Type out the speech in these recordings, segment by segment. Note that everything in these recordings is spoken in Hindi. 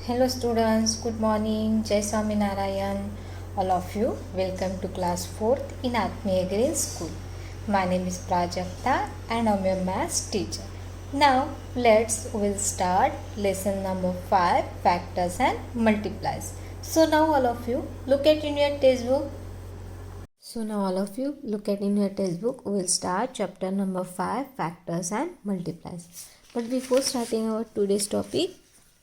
Hello students, good morning. Jai Swami Narayan. All of you, welcome to class 4th in Atmiya Green School. My name is Prajakta and I'm your maths teacher. Now we'll start lesson number 5, factors and multiplies. So now all of you look at in your textbook. In your textbook. We'll start chapter number 5, factors and multiplies. But before starting our today's topic,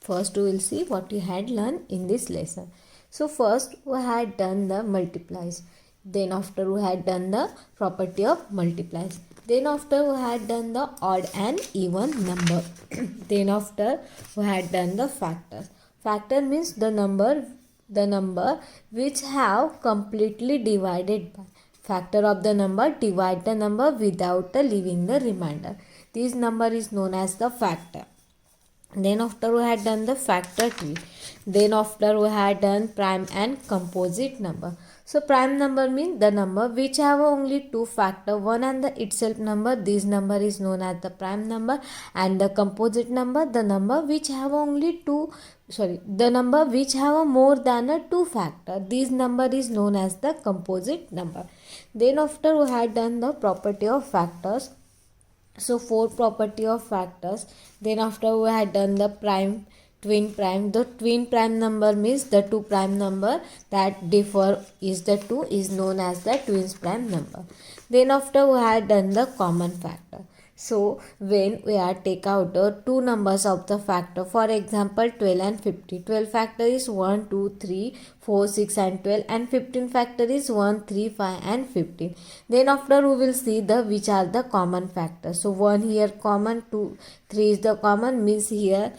first we will see what we had learned in this lesson. So first we had done the multiplies. Then after we had done the property of multiplies. Then after we had done the odd and even number. Then after we had done the factors. Factor means the number which have completely divided by. Factor of the number divide the number without leaving the remainder. This number is known as the factor. Then after we had done the factor tree. Then after we had done prime and composite number. So prime number means the number which have only two factor, one and the itself number. This number is known as the prime number. And the composite number, the number which have the number which have a more than a two factor. This number is known as the composite number. Then after we had done the property of factors. So four property of factors. Then after we had done the prime, twin prime. The twin prime number means the two prime number that differ is the two is known as the twins prime number. Then after we had done the common factor. So when we are take out the two numbers of the factor, for example 12 and 50. 12 factor is 1, 2, 3, 4, 6 and 12, and 15 factor is 1, 3, 5 and 15. Then after we will see the which are the common factors. So 1 here common, 2, 3 is the common, means here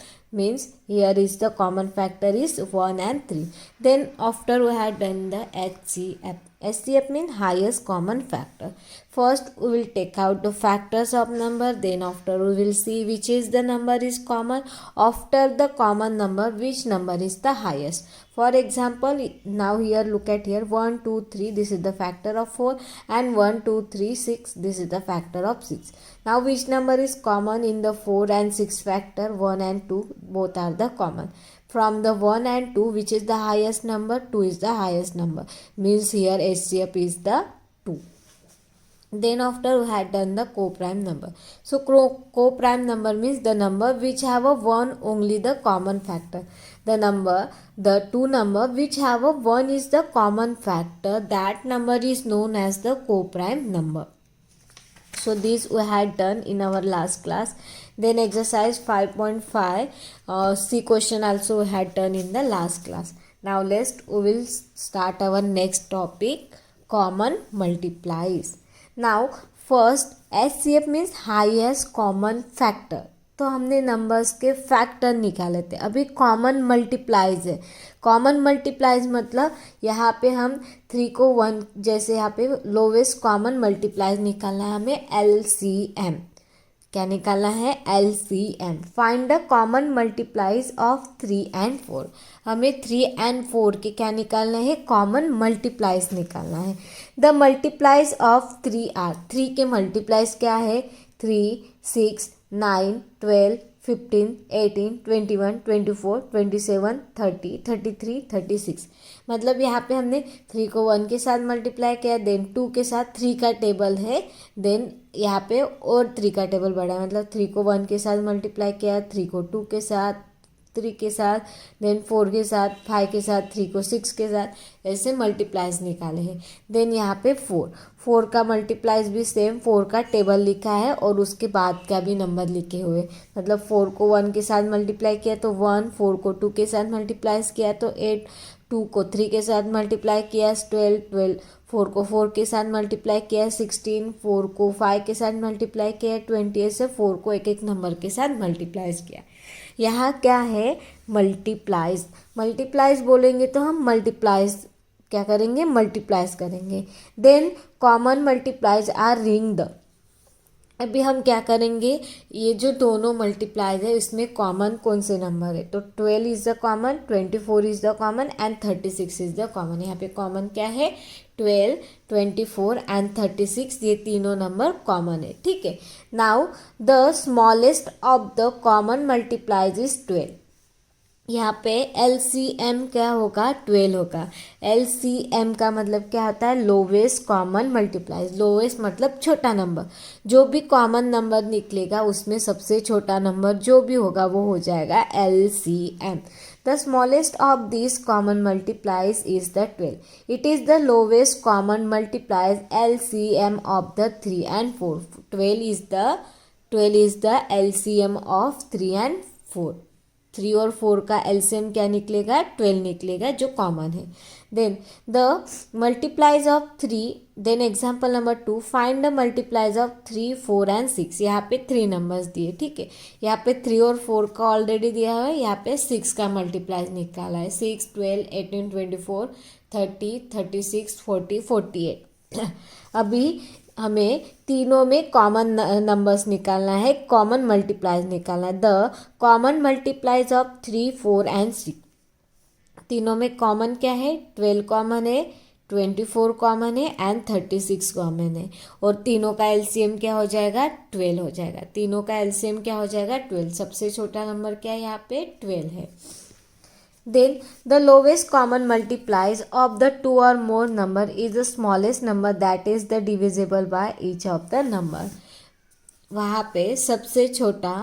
is the common factor is 1 and 3. Then after we had done the HCF. HCF means highest common factor. First we will take out the factors of number, then after we will see which is the number is common. After the common number, which number is the highest. For example, now here look at here 1, 2, 3, this is the factor of 4, and 1, 2, 3, 6, this is the factor of 6. Now which number is common in the 4 and 6 factor? 1 and 2 both are the common. From the 1 and 2, which is the highest number? 2 is the highest number. Means here HCF is the 2. Then after we had done the co-prime number. So co-prime number means the number which have a 1 only the common factor. The two number which have a 1 is the common factor. That number is known as the co-prime number. So this we had done in our last class. Then exercise 5.5 C question also we had done in the last class. Now we will start our next topic, common multiplies. Now first HCF means highest common factor. तो हमने नंबर्स के फैक्टर निकाले थे. अभी कॉमन मल्टीप्लाइज है. कॉमन मल्टीप्लाइज मतलब यहाँ पे हम 3 को 1, जैसे यहाँ पे लोवेस्ट कॉमन मल्टीप्लाइज निकालना है हमें LCM. क्या निकालना है? LCM. Find the common multiplies of 3 and 4. हमें 3 and 4 के क्या निकालना है? कॉमन मल्टीप्लाइज निकालना है. The multiples of 3 are. 3 के मल्टीप्लाइज क्या है? 3, 6, 9, 12, 15, 18, 21, 24, 27, 30, 33, 36. मतलब यहाँ पे हमने 3 को 1 के साथ मल्टीप्लाई किया, देन 2 के साथ 3 का टेबल है, देन यहाँ पे और 3 का टेबल बढ़ा है. मतलब 3 को 1 के साथ मल्टीप्लाई किया, 3 को 2 के साथ, 3 के साथ, देन 4 के साथ, 5 के साथ, 3 को 6 के साथ, ऐसे मल्टीप्लाइज निकाले हैं. देन यहाँ पे 4 का मल्टीप्लाइज भी सेम 4 का टेबल लिखा है और उसके बाद का भी नंबर लिखे हुए. मतलब 4 को 1 के साथ मल्टीप्लाई किया तो 1, 4 को 2 के साथ मल्टीप्लाइज किया तो 8, 2 को 3 के साथ मल्टीप्लाई किया 12, 4 को 4 के साथ मल्टीप्लाई किया 16, 4 को 5 के साथ मल्टीप्लाई किया 20, ऐसे 4 को एक एक नंबर के साथ मल्टीप्लाइज किया. यहाँ क्या है? मल्टीप्लाइज. मल्टीप्लाइज बोलेंगे तो हम मल्टीप्लाइज क्या करेंगे? मल्टीप्लाइज करेंगे. Then common multiples are ring the. अभी हम क्या करेंगे? ये जो दोनों मल्टीप्लाइज है इसमें कॉमन कौन से नंबर है? तो 12 is the common, 24 is the common and 36 is the common. यहाँ पे कॉमन क्या है? 12, 24 एंड 36. ये तीनों नंबर कॉमन है. ठीक है. Now the smallest of the common multiplies is 12. यहाँ पे LCM क्या होगा, 12 होगा। LCM का मतलब क्या होता है, लोवेस्ट कॉमन मल्टीप्लाइज। लोवेस्ट मतलब छोटा नंबर, जो भी कॉमन नंबर निकलेगा उसमें सबसे छोटा नंबर जो भी होगा वो हो जाएगा LCM। The smallest of this common multiplies is the 12। It is the lowest common multiplies LCM of the 3 and 4। 12 is the LCM of 3 and 4। 3 और 4 का एलसीएम क्या निकलेगा, 12 निकलेगा, जो कॉमन है। Then the multiples of 3। Then example number 2, find the multiples of 3, 4 and 6। यहाँ पे 3 नंबर्स दिए, ठीक है। यहाँ पे 3 और 4 का ऑलरेडी दिया है, यहाँ पे 6 का मल्टीप्लाइज निकाला है। 6, 12, 18, 24, 30, 36, 40, 48। अभी हमें तीनों में कॉमन नंबर्स निकालना है, कॉमन मल्टीप्लाइज निकालना है। The common multiplies of 3, 4 and 6। तीनों में कॉमन क्या है, 12 कॉमन है, 24 कॉमन है एंड 36 कॉमन है। और तीनों का एलसीएम क्या हो जाएगा, 12 हो जाएगा। तीनों का एलसीएम क्या हो जाएगा, 12। सबसे छोटा नंबर क्या है यहाँ पे, 12 है। Then the lowest common multiplies of the two or more number is the smallest number that is the divisible by each of the number। वहाँ पे सबसे छोटा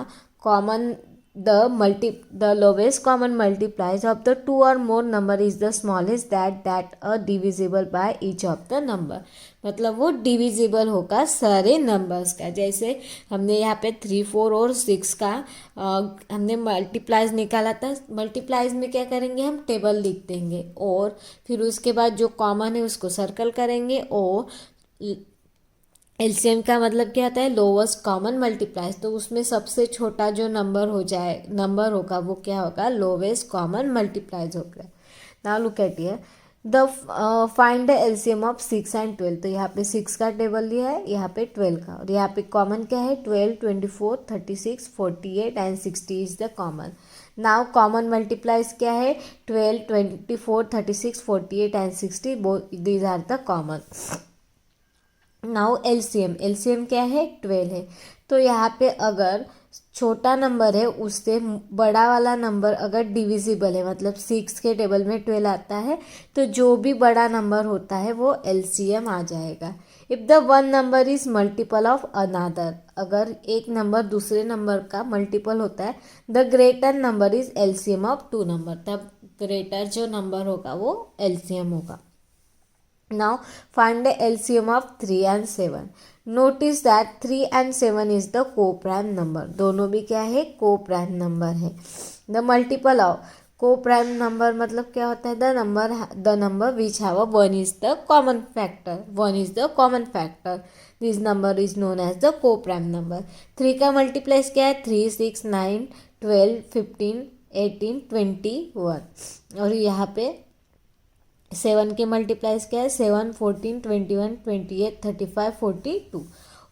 common the lowest common multiplies of the two और more number is the smallest that a divisible by each of the number. मतलब वो डिविजिबल होगा सारे नंबर्स का। जैसे हमने यहाँ पे 3, 4 और 6 का हमने मल्टीप्लाइज निकाला था। मल्टीप्लाइज में क्या करेंगे, हम टेबल लिख देंगे और फिर उसके बाद जो कॉमन है उसको सर्कल करेंगे। और एलसीएम का मतलब क्या आता है, लोवेस्ट कॉमन मल्टीप्लाइज। तो उसमें सबसे छोटा जो नंबर होगा वो क्या होगा, लोवेस्ट कॉमन मल्टीप्लाइज होगा। Now look at here the find the LCM of 6 and 12। तो यहाँ पे 6 का टेबल लिया है, यहाँ पे 12 का। और यहाँ पे कॉमन क्या है, 12, 24, 36, 48 and 60 is the common. Now common multiples क्या है, 12, 24, 36, 48 and 60, these are the common. Now LCM क्या है, 12 है। तो यहाँ पे अगर छोटा नंबर है उससे बड़ा वाला नंबर अगर डिविजिबल है, मतलब 6 के टेबल में 12 आता है, तो जो भी बड़ा नंबर होता है वो एलसीएम आ जाएगा। If the one number is multiple of another, अगर एक नंबर दूसरे नंबर का मल्टीपल होता है, the greater number is LCM of 2 number, तब ग्रेटर जो नंबर होगा वो एलसीएम होगा। Now find the LCM of 3 and 7. Notice that 3 and 7 is the co-prime number. दोनों भी क्या है, co-prime number है। The multiple of co-prime number मतलब क्या होता है, the number which have a 1 is the common factor. 1 is the common factor. This number is known as the co-prime number. 3 का multiplies क्या है, 3, 6, 9, 12, 15, 18, 21। और यहाँ पे 7 के मल्टीप्लाइज क्या है, 7, 14, 21, 28, 35, 42।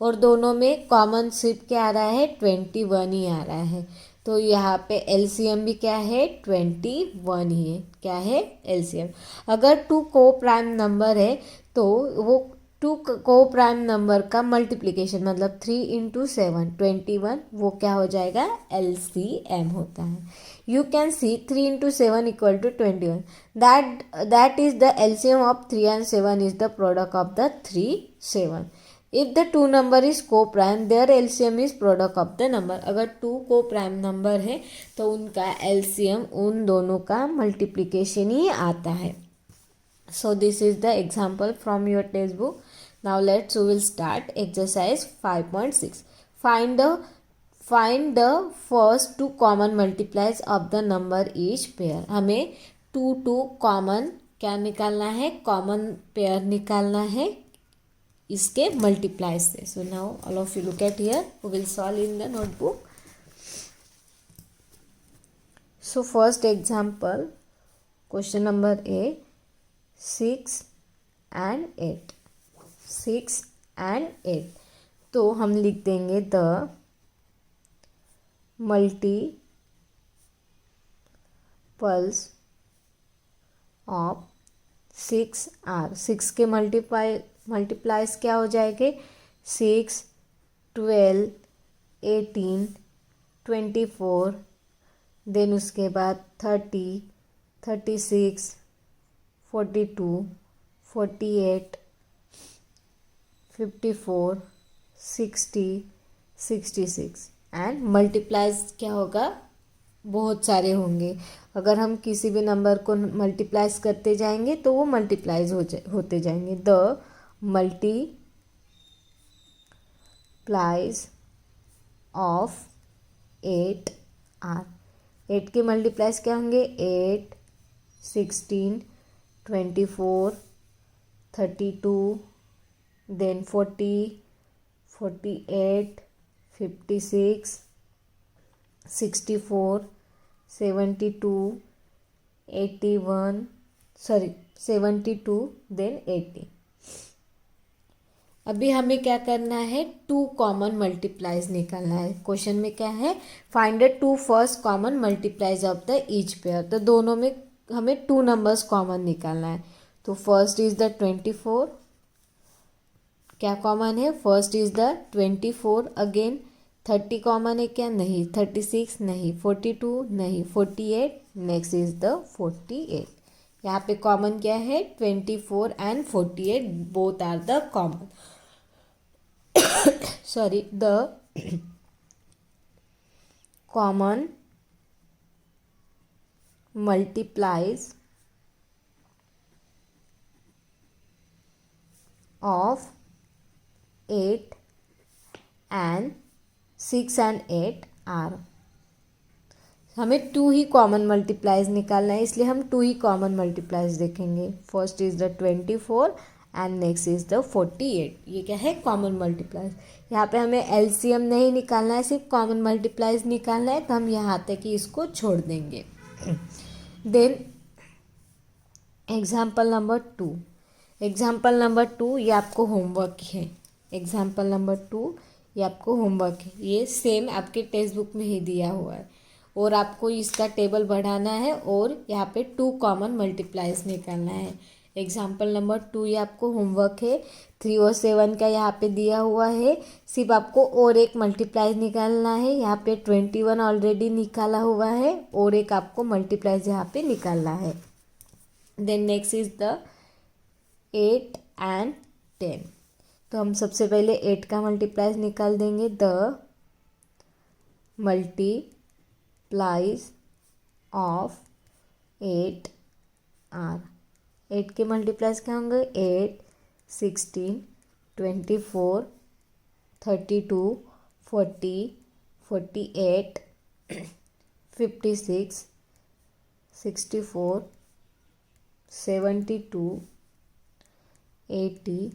और दोनों में कॉमन सिर्फ क्या आ रहा है, 21 ही आ रहा है। तो यहाँ पे एलसीएम भी क्या है, 21 ही है। क्या है, एलसीएम। अगर 2 को प्राइम नंबर है तो वो 2 को प्राइम नंबर का मल्टीप्लिकेशन मतलब 3 इंटू 7, 21, वो क्या हो जाएगा, एलसीएम होता है। You can see 3 into 7 equal to 21. That is the LCM of 3 and 7 is the product of the 3, 7. If the two number is co-prime, their LCM is product of the number. अगर 2 co-prime number है तो उनका LCM उन दोनों का multiplication ही आता है। So this is the example from your textbook. Now we will start exercise 5.6. Find the first two common multiplies of the number each pair. हमें 2 कॉमन क्या निकालना है, कॉमन पेयर निकालना है इसके मल्टीप्लाइज से। So now all of you look at here, we will solve in the notebook. So first example, question number A, 6 and 8। 6 and 8, तो हम लिख देंगे द मल्टीपल्स ऑफ 6 आर। 6 के मल्टीप्लाइज क्या हो जाएंगे, 6, 12, 18, 24, देन उसके बाद 30, 36, 42, 48, 54, 60, 66 एंड मल्टीप्लाइज क्या होगा, बहुत सारे होंगे। अगर हम किसी भी नंबर को मल्टीप्लाइज करते जाएंगे तो वो मल्टीप्लाइज होते जाएंगे। The multiples of 8 are. 8 के मल्टीप्लाइज क्या होंगे, 8, 16, 24, 32, देन 40, 48, 56, 64, 72, 81, 72, देन 80। अभी हमें क्या करना है, 2 कॉमन मल्टीप्लाइज निकालना है। क्वेश्चन में क्या है, find the 2 first common multiplies of the each pair. तो दोनों में हमें 2 नंबर्स कॉमन निकालना है। तो फर्स्ट इज द 24, क्या कॉमन है, first is the 24। Again 30 common है क्या, नहीं। 36 नहीं, 42 नहीं, 48, नेक्स्ट इज द 48। यहाँ पे कॉमन क्या है, 24 and 48 both are the common sorry, the common multiplies of 8 and 6 and 8 are। हमें 2 ही कॉमन मल्टीप्लाइज निकालना है, इसलिए हम 2 ही कॉमन मल्टीप्लाइज देखेंगे। First is the 24 and next is the 48। ये क्या है, कॉमन मल्टीप्लाइज। यहाँ पे हमें एलसीएम नहीं निकालना है, सिर्फ कॉमन मल्टीप्लाइज निकालना है, तो हम यहाँ तक ही इसको छोड़ देंगे। Then example number 2। Example number 2 ये आपको होमवर्क है। एग्जाम्पल नंबर 2 ये आपको होमवर्क है। ये सेम आपके टेक्स्ट बुक में ही दिया हुआ है और आपको इसका टेबल बढ़ाना है और यहाँ पे 2 कॉमन मल्टीप्लाइज निकालना है। एग्जाम्पल नंबर 2 ये आपको होमवर्क है। 3 और 7 का यहाँ पे दिया हुआ है, सिर्फ आपको और एक मल्टीप्लाइज निकालना है। यहाँ पे 21 ऑलरेडी निकाला हुआ है और एक आपको मल्टीप्लाइज यहाँ पे निकालना है। Then next is the 8 and 10। तो हम सबसे पहले 8 का मल्टीप्लाइज निकाल देंगे। The multiples of 8 are. 8 के मल्टीप्लाइज क्या होंगे, 8, 16, 24, 32, 40, 48, 56, 64, 72, 80,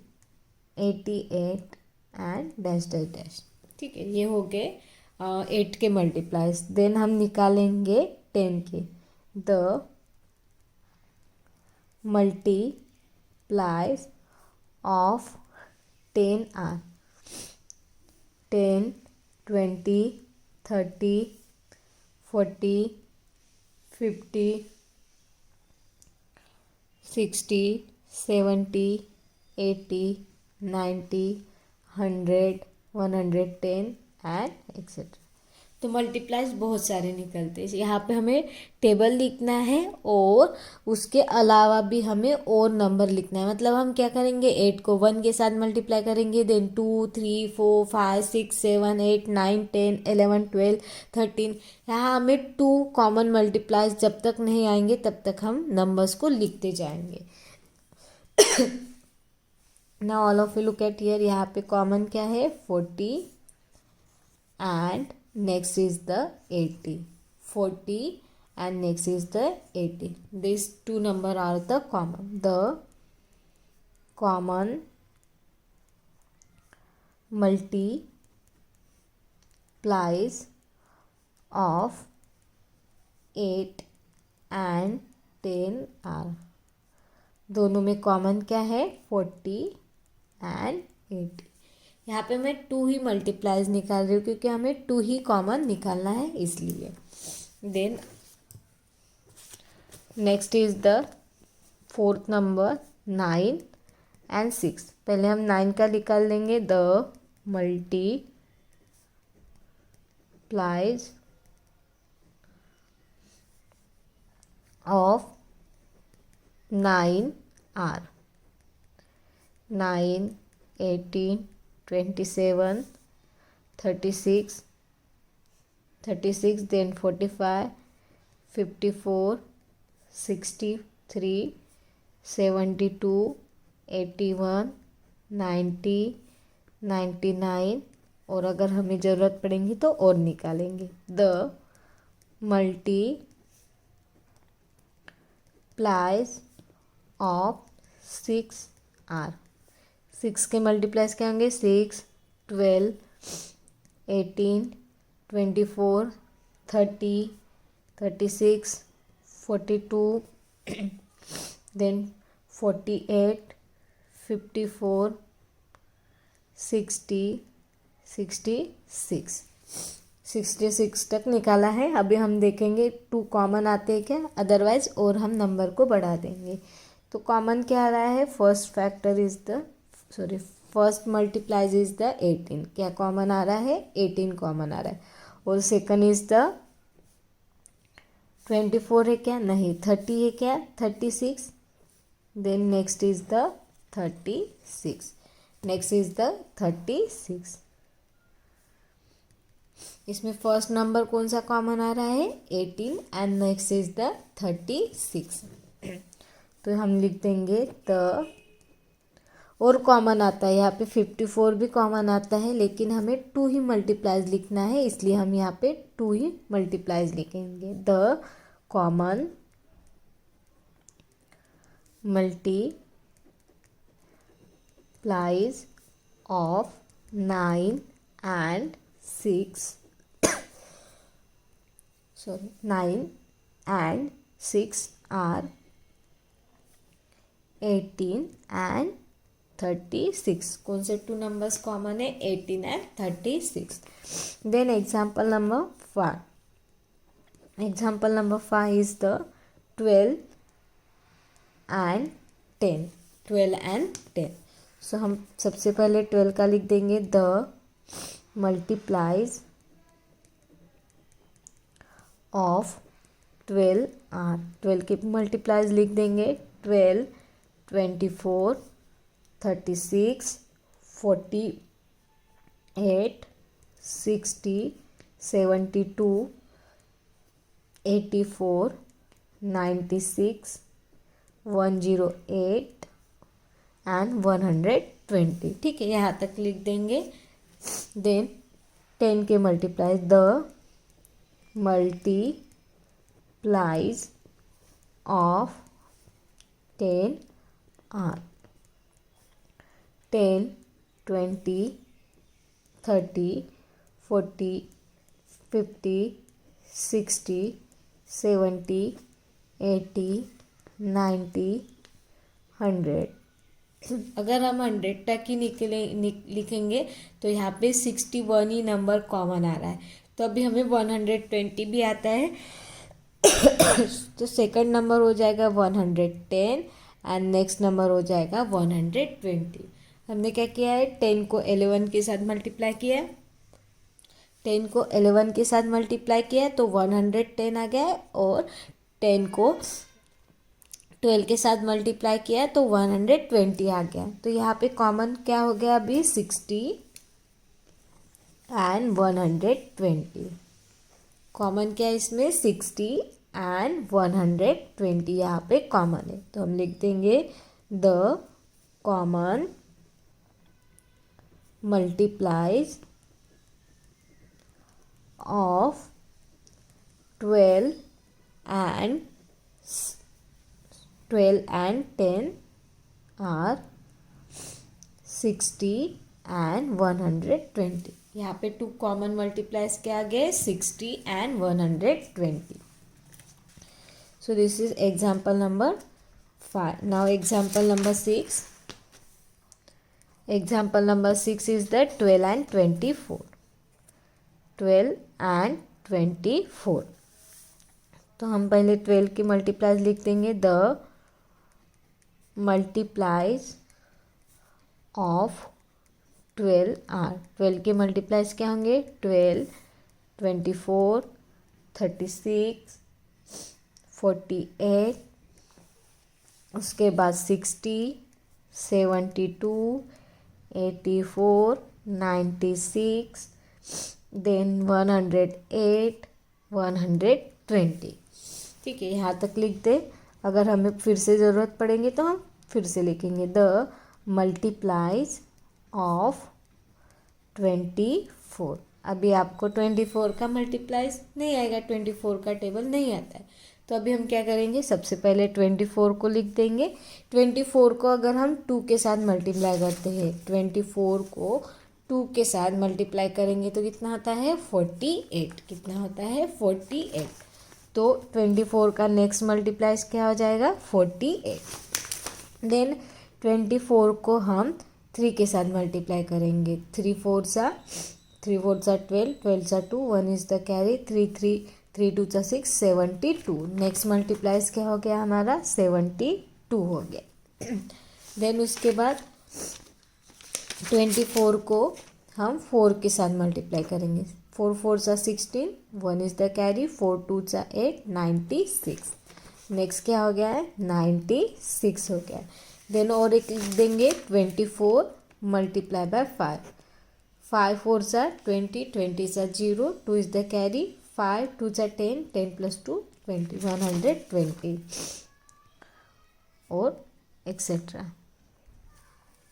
88 एंड डैश डैश डैश। ठीक है, ये हो गए 8 के मल्टीप्लाइज। देन हम निकालेंगे 10 के। The multiples of 10 are. 10, 20, 30, 40, 50, 60, 70, 80, 90, 100, 110 and etcetera. तो मल्टीप्लाइज बहुत सारे निकलते हैं। यहाँ पे हमें टेबल लिखना है और उसके अलावा भी हमें और नंबर लिखना है। मतलब हम क्या करेंगे, 8 को 1 के साथ मल्टीप्लाई करेंगे, देन 2, 3, 4, 5, 6, 7, 8, 9, 10, 11, 12, 13। यहाँ हमें 2 कॉमन मल्टीप्लाइज जब तक नहीं आएंगे तब तक हम नंबर्स को लिखते जाएंगे। Now all of you look at here, यहाँ पे कॉमन क्या है, 40 and next is the 80. 40 and next is the 80. These two number are the common. The common multiplies of 8 and 10 are। दोनों में कॉमन क्या है, 40 एंड 80। यहाँ पे मैं 2 ही मल्टीप्लाइज निकाल रही हूँ क्योंकि हमें 2 ही कॉमन निकालना है इसलिए। Then next is the 4th number 9 and 6। पहले हम 9 का निकाल देंगे। The multiples of 9 are 9, 18, 27, 36, then 45, 54, 63, 72, 81, 90, 99 और अगर हमें ज़रूरत पड़ेगी तो और निकालेंगे. The multiples of 6 are. 6 के मल्टीप्लाइज क्या होंगे? 6, 12, 18, 24, 30, 36, 42, then 48, 54, 60, 66. 66 तक निकाला है. अभी हम देखेंगे 2 कॉमन आते हैं क्या, अदरवाइज और हम नंबर को बढ़ा देंगे. तो कॉमन क्या आ रहा है? First multiplies is the 18. क्या कॉमन आ रहा है? 18 कॉमन आ रहा है. और सेकंड इज द 24 है क्या? नहीं. 30 है क्या? 36. Then next is the 36. इसमें फर्स्ट नंबर कौन सा कॉमन आ रहा है? 18 एंड नेक्स्ट इज द 36. तो हम लिख देंगे द, और कॉमन आता है यहाँ पे 54 भी कॉमन आता है, लेकिन हमें 2 ही मल्टीप्लाइज लिखना है, इसलिए हम यहाँ पे 2 ही मल्टीप्लाइज लिखेंगे. The common multiplies of 9 and 6 9 and 6 are 18 and 36. कौन से 2 नंबर्स कॉमन है? 18 and 36. Then example number 5. Example number 5 is the 12 and 10. 12 and 10. So हम सबसे पहले 12 का लिख देंगे द मल्टीप्लाइज ऑफ 12 आर. 12 के मल्टीप्लाइज लिख देंगे 12, 24, 36, 48, 60, 72, 84, 96, 108 एंड 120. ठीक है, यहाँ तक लिख देंगे. देन 10 के multiples. The multiples of 10 are 10, 20, 30, 40, 50, 60, 70, 80, 90, 100. अगर हम 100 तक ही लिखेंगे तो यहाँ पे 61 ही नंबर कॉमन आ रहा है. तो अभी हमें 120 भी आता है. तो सेकंड नंबर हो जाएगा 110 एंड नेक्स्ट नंबर हो जाएगा 120. हमने क्या किया है? 10 को 11 के साथ मल्टीप्लाई किया है. 10 को 11 के साथ मल्टीप्लाई किया है तो 110 आ गया है, और 10 को 12 के साथ मल्टीप्लाई किया है तो 120 आ गया. तो यहाँ पे कॉमन क्या हो गया? अभी 60 एंड 120. कॉमन क्या है इसमें? 60 एंड 120 यहाँ पे कॉमन है. तो हम लिख देंगे the common multiplies of 12 and 10 are 60 and 120. यहाँ पे 2 कॉमन मल्टीप्लाइज क्या आ गए? 60 and 120. So this is example number 5. Now example number 6. Example number 6 is the 12 and 24. 12 and 24. तो हम पहले 12 की मल्टीप्लाइज लिख देंगे. The multiples of 12 are. 12 के मल्टीप्लाइज क्या होंगे? 12, 24, 36, 48, उसके बाद 60, 72, 84, 96, देन 108, 120। ठीक है, यहाँ तक लिख दे। अगर हमें फिर से ज़रूरत पड़ेंगे तो हम फिर से लिखेंगे। The multiples of 24। अभी आपको 24 का मल्टीप्लाइज नहीं आएगा, 24 का टेबल नहीं आता है, तो अभी हम क्या करेंगे, सबसे पहले 24 को लिख देंगे। 24 को अगर हम 2 के साथ मल्टीप्लाई करते हैं, 24 को 2 के साथ मल्टीप्लाई करेंगे तो कितना आता है, 48। कितना होता है, 48। तो 24 का नेक्स्ट मल्टीप्लाइज क्या हो जाएगा, 48। देन 24 को हम 3 के साथ मल्टीप्लाई करेंगे। 3 4 सा 12, 12 सा 2, 1 इज़ द कैरी, 3 2 सा 6, 72। नेक्स्ट मल्टीप्लाइज क्या हो गया हमारा, 72 हो गया। देन उसके बाद 24 को हम 4 के साथ मल्टीप्लाई करेंगे। 4 4 सा 16, 1 इज़ द कैरी, 4 2 सा 8, 96। नेक्स्ट क्या हो गया है, 96 हो गया। देन और एक लिख देंगे 24 मल्टीप्लाई बाय 5। 5 4 सा 20, 20 सा 0, 2 इज़ द कैरी, 5 2 सा 10, 10 प्लस 2 20, 120 और एक्सेट्रा।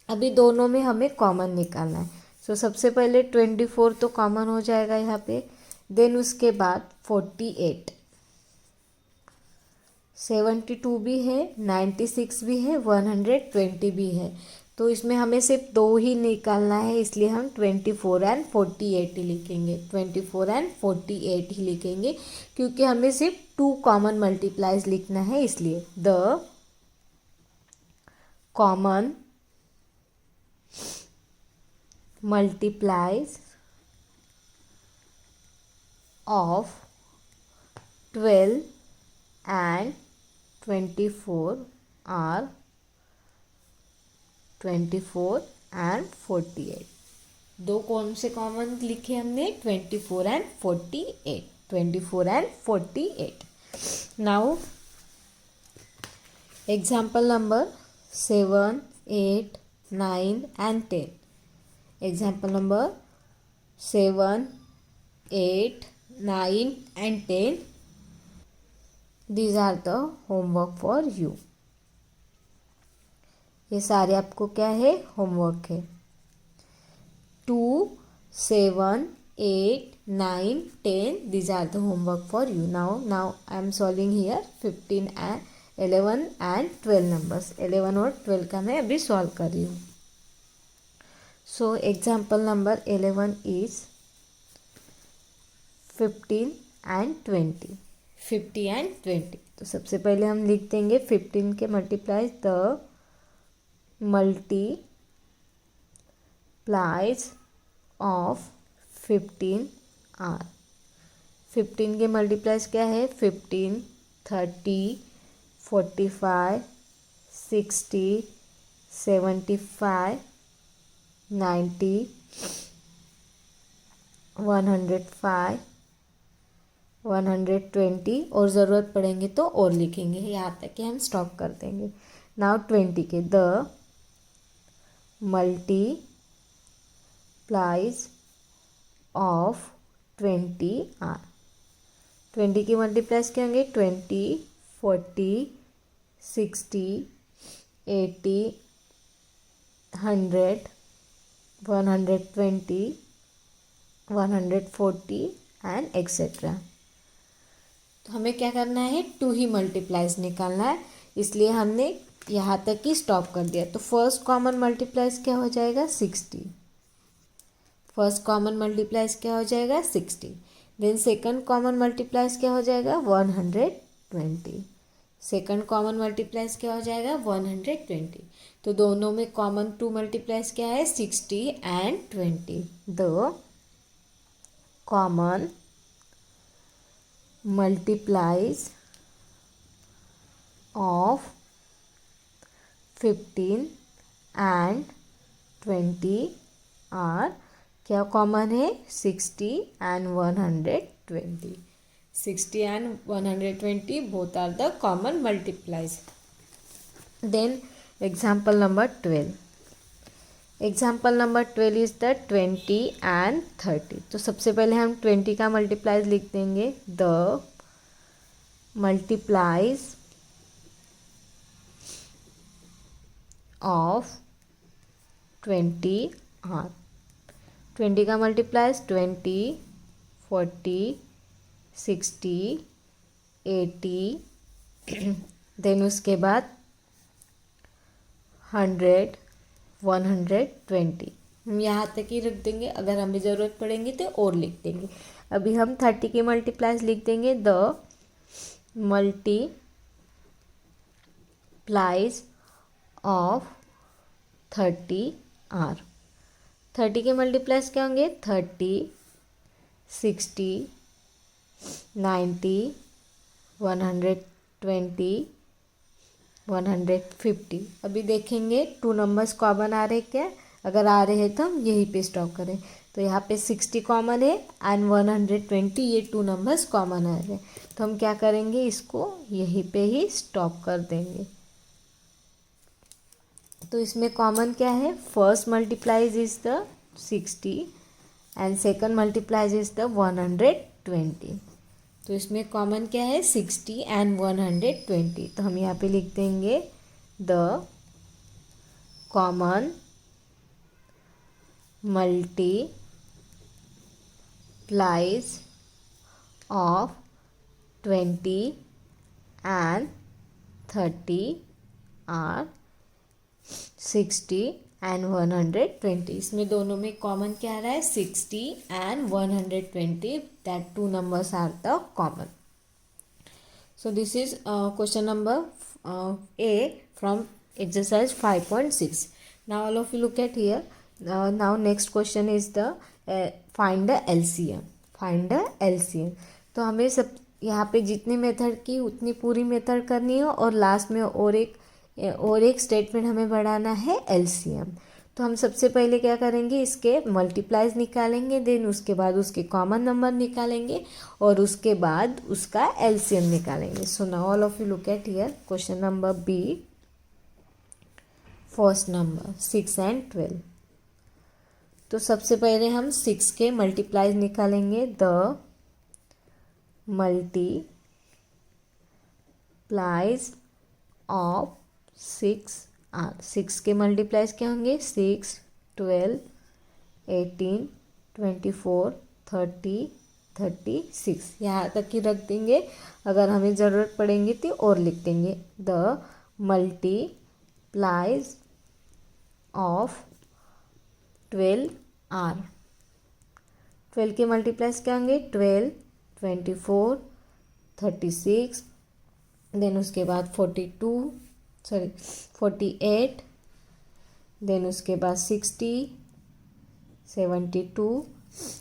अभी दोनों में हमें कॉमन निकालना है। सो सबसे पहले 24 तो कॉमन हो जाएगा यहाँ पे। देन उसके बाद 48, 72 भी है, 96 भी है, 120 भी है। तो इसमें हमें सिर्फ 2 ही निकालना है, इसलिए हम 24 एंड 48 ही लिखेंगे। 24 एंड 48 ही लिखेंगे क्योंकि हमें सिर्फ 2 कॉमन मल्टीप्लाइज लिखना है, इसलिए the common multiplies of 12 and 24 are 24 and 48। दो कौन से कॉमन लिखे हमने, 24 and 48, 24 and 48। Now example number 7, 8, 9 and 10। Example number 7, 8, 9 and 10. These are the homework for you। ये सारे आपको क्या है, होमवर्क है। 2, 7, 8, 9, 10 these are the homework for you। Now I am solving here 15 and 11 and 12 numbers। 11 और 12 का मैं अभी सॉल्व कर रही हूँ। So example number 11 is 15 and 20। 50 and 20। तो सबसे पहले हम लिख देंगे 15 के multiples, the multiples of 15 are. 15 के मल्टीप्लाइज क्या है, 15, 30, 45, 60, 75, 90, 105, 120 और ज़रूरत पड़ेंगे तो और लिखेंगे, यहाँ तक कि हम स्टॉप कर देंगे। नाउ 20 के, द मल्टीप्लाइज ऑफ 20 आर। 20 की मल्टीप्लाइज क्या होंगे, 20, 40, 60, 80, 100, 120, 140 एंड एक्सेट्रा। तो हमें क्या करना है, 2 ही मल्टीप्लाइज निकालना है, इसलिए हमने यहाँ तक ही स्टॉप कर दिया। तो फर्स्ट कॉमन मल्टीप्लाइज क्या हो जाएगा, 60। फर्स्ट कॉमन मल्टीप्लाइज क्या हो जाएगा, 60। देन सेकंड कॉमन मल्टीप्लाइज क्या हो जाएगा, 120। सेकंड कॉमन मल्टीप्लाइज क्या हो जाएगा, 120। तो दोनों में कॉमन 2 मल्टीप्लाइज क्या है, 60 and 20। The common multiplies of 15 and 20 are, क्या कॉमन है, 60 and 120। 60 and 120 both are the common multiplies. Then example number 12. Example number 12 is the 20 and 30. तो सबसे पहले हम 20 का मल्टीप्लाइज लिख देंगे. The multiples of 20 are. 20 का मल्टीप्लाइज 20, 40, 60, 80 देन उसके बाद 100, 120 हम यहाँ तक ही रख देंगे. अगर हमें ज़रूरत पड़ेगी तो और लिख देंगे. अभी हम 30 की मल्टीप्लाइज लिख देंगे. The multiples of 30 are. 30 के मल्टीप्लाइज क्या होंगे? 30, 60, 90, 120, 150. अभी देखेंगे 2 नंबर्स कॉमन आ रहे क्या. अगर आ रहे हैं तो हम यहीं पे स्टॉप करें. तो यहाँ पे 60 कॉमन है एंड 120 ये 2 नंबर्स कॉमन आ रहे हैं. तो हम क्या करेंगे, इसको यहीं पे ही स्टॉप कर देंगे. तो इसमें कॉमन क्या है? First multiplies is the 60 and second multiplies is the 120. तो इसमें कॉमन क्या है? 60 एंड 120. तो हम यहाँ पे लिख देंगे the common multiplies of 20 and 30 are 60 and 120. इसमें दोनों में कॉमन क्या आ रहा है? 60 and 120. That 2 numbers are the common. So this is question number A from exercise 5.6. Now all of you look at here. Now next question is the find the LCM. Find the LCM. तो हमें सब यहाँ पे जितनी मेथड की उतनी पूरी मेथड करनी है और लास्ट में और एक स्टेटमेंट हमें बढ़ाना है LCM. तो हम सबसे पहले क्या करेंगे, इसके मल्टीप्लाइज निकालेंगे, देन उसके बाद उसके कॉमन नंबर निकालेंगे और उसके बाद उसका LCM निकालेंगे. सो now all of you look at here question number B. First number 6 and 12. तो सबसे पहले हम 6 के मल्टीप्लाइज निकालेंगे. The multiples of 6 are. 6 के मल्टीप्लाइज क्या होंगे? 6, 12, 18, 24, 30, 36. यहाँ तक ही रख देंगे. अगर हमें ज़रूरत पड़ेगी तो और लिख देंगे. The multiples of 12 are. 12 के मल्टीप्लाइज क्या होंगे? 12, 24, 36 देन उसके बाद 48 देन उसके बाद 60, 72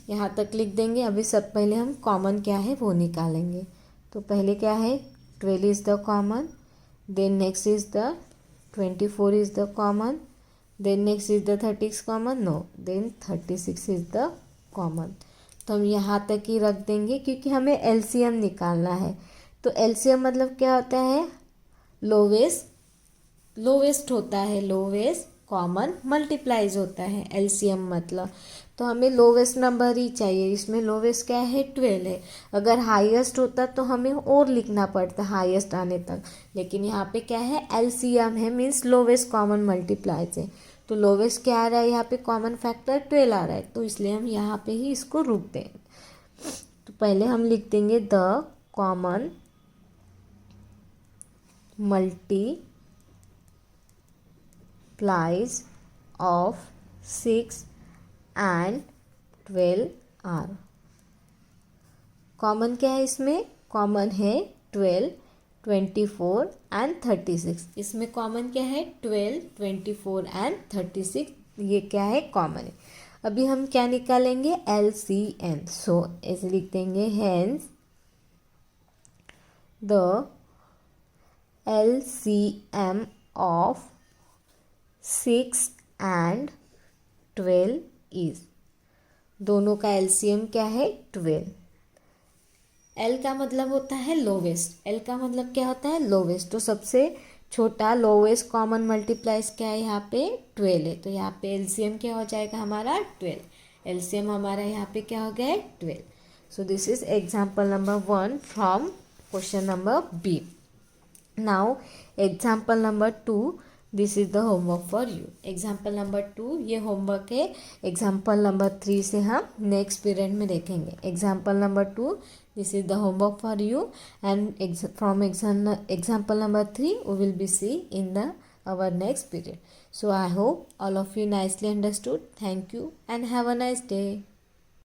यहाँ तक लिख देंगे. अभी सब पहले हम कॉमन क्या है वो निकालेंगे. तो पहले क्या है? 12 is the common, then next is the 24 is the common, then next is the 30 common, no, then 36 is the common. तो हम यहाँ तक ही रख देंगे क्योंकि हमें LCM निकालना है. तो LCM मतलब क्या होता है? लोवेस्ट होता है, लोवेस्ट कॉमन मल्टीप्लाइज होता है LCM मतलब. तो हमें लोवेस्ट नंबर ही चाहिए. इसमें लोवेस्ट क्या है? 12 है. अगर हाईएस्ट होता तो हमें और लिखना पड़ता हाईएस्ट आने तक, लेकिन यहाँ पे क्या है? LCM है, मीन्स लोवेस्ट कॉमन मल्टीप्लाइज है. तो लोवेस्ट क्या आ रहा है? यहाँ पे कॉमन फैक्टर 12 आ रहा है, तो इसलिए हम यहाँ पे ही इसको रोक देंगे. तो पहले हम लिख देंगे the common multiplies of 6 and 12 are. Common क्या है इसमें? कॉमन है 12, 24 एंड 36. इसमें कॉमन क्या है? 12, 24 एंड 36. ये क्या है? कॉमन है. अभी हम क्या निकालेंगे? LCM. सो ऐसे लिख देंगे hence the LCM of 6 and 12 is. दोनों का LCM क्या है? 12. एल का मतलब होता है लोवेस्ट, एल का मतलब क्या होता है लोवेस्ट, तो सबसे छोटा लोवेस्ट कॉमन मल्टीप्लाइज क्या है यहाँ पे 12 है, तो यहाँ पे एलसीएम क्या हो जाएगा हमारा 12, एलसीएम हमारा यहाँ पे क्या हो गया है 12. So this is example number 1 from question number B. Now example number 2, this is the homework for you. Example number 2 ये होमवर्क है. एग्जाम्पल नंबर 3 से हम नेक्स्ट पीरियड में देखेंगे. Example number 2, this is the homework for you, and from example number 3 we will be see in the our next period. So I hope all of you nicely understood. Thank you and have a nice day.